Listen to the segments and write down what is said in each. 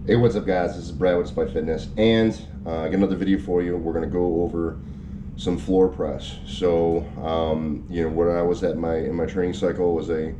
Hey, what's up guys? This is Brad with Spite Fitness, and I got another video for you. We're going to go over some floor press. So, when I was in my training cycle, it was a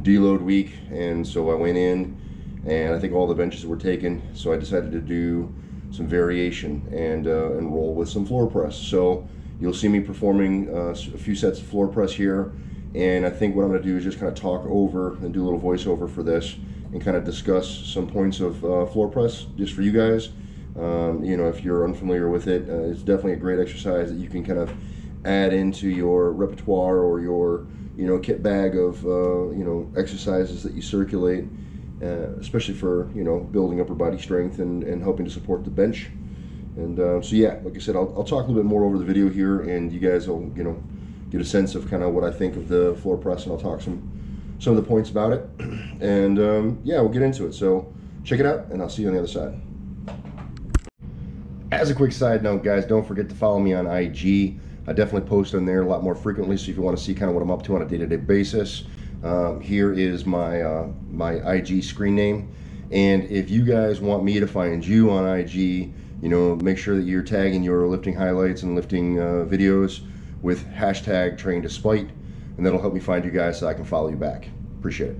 deload week, and so I went in, and I think all the benches were taken. So I decided to do some variation and roll with some floor press. So you'll see me performing a few sets of floor press here, and I think what I'm going to do is just kind of talk over and do a little voiceover for this, and kind of discuss some points of floor press just for you guys. If you're unfamiliar with it, it's definitely a great exercise that you can kind of add into your repertoire or your kit bag of exercises that you circulate, especially for building upper body strength and helping to support the bench. And so yeah, like I said, I'll talk a little bit more over the video here, and you guys will get a sense of kind of what I think of the floor press, and I'll talk some of the points about it, and yeah, we'll get into it. So check it out, and I'll see you on the other side. As a quick side note, guys, don't forget to follow me on IG. I definitely post on there a lot more frequently, so if you want to see kind of what I'm up to on a day-to-day basis, here is my my IG screen name. And if you guys want me to find you on IG, make sure that you're tagging your lifting highlights and lifting videos with hashtag #TrainToSpite, and that'll help me find you guys so I can follow you back. Appreciate it.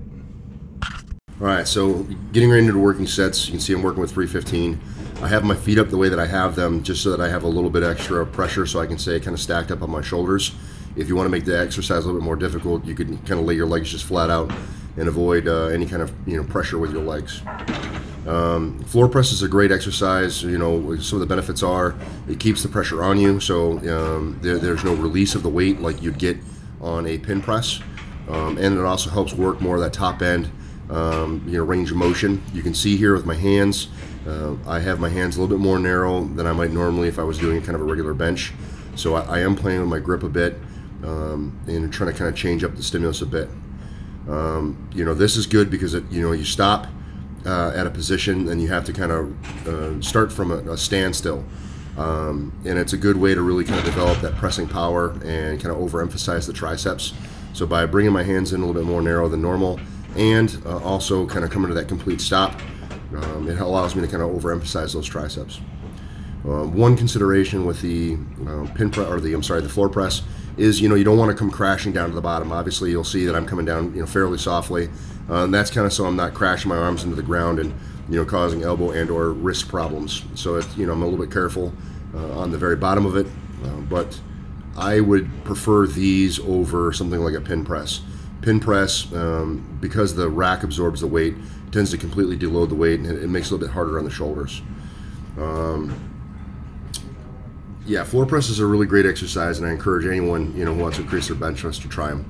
All right, so getting right into the working sets. You can see I'm working with 315. I have my feet up the way that I have them, just so that I have a little bit extra pressure, so I can stay kind of stacked up on my shoulders. If you want to make the exercise a little bit more difficult, you could kind of lay your legs just flat out and avoid any kind of pressure with your legs. Floor press is a great exercise. Some of the benefits are it keeps the pressure on you, so there's no release of the weight like you'd get on a pin press, and it also helps work more of that top end range of motion. You can see here with my hands, I have my hands a little bit more narrow than I might normally if I was doing kind of a regular bench. So I am playing with my grip a bit, and trying to kind of change up the stimulus a bit. This is good because you stop at a position and you have to kind of start from a standstill. And it's a good way to really kind of develop that pressing power and kind of overemphasize the triceps. So by bringing my hands in a little bit more narrow than normal, and also kind of coming to that complete stop, it allows me to kind of overemphasize those triceps. One consideration with the the floor press is you don't want to come crashing down to the bottom. Obviously, you'll see that I'm coming down fairly softly, and that's kind of so I'm not crashing my arms into the ground and causing elbow and or wrist problems. So I'm a little bit careful on the very bottom of it, but I would prefer these over something like a pin press. Pin press, because the rack absorbs the weight, tends to completely deload the weight, and it makes it a little bit harder on the shoulders. Yeah, floor press is a really great exercise, and I encourage anyone who wants to increase their bench press to try them.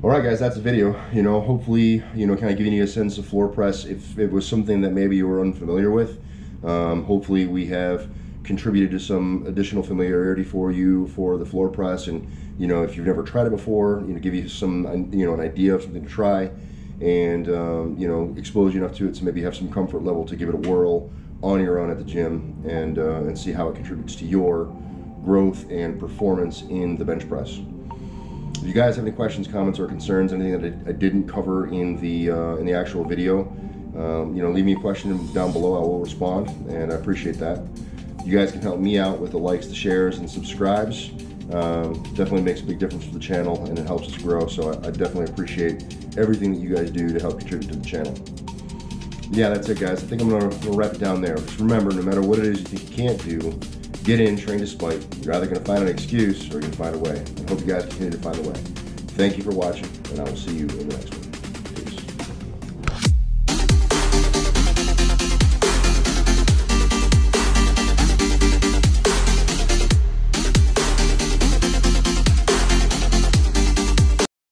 All right, guys, that's the video. Hopefully, kind of giving you a sense of floor press. If it was something that maybe you were unfamiliar with, hopefully we have contributed to some additional familiarity for you for the floor press, and if you've never tried it before, give you some an idea of something to try, and expose you enough to it so maybe you have some comfort level to give it a whirl on your own at the gym, and see how it contributes to your growth and performance in the bench press. If you guys have any questions, comments, or concerns, anything that I didn't cover in the actual video, leave me a question down below. I will respond, and I appreciate that. You guys can help me out with the likes, the shares, and subscribes. Definitely makes a big difference for the channel, and it helps us grow, so I definitely appreciate everything that you guys do to help contribute to the channel. Yeah, that's it, guys. I think I'm gonna wrap it down there. Just remember, no matter what it is you think you can't do, get in, train to spite. You're either gonna find an excuse or you're gonna find a way. I hope you guys continue to find a way. Thank you for watching, and I will see you in the next one.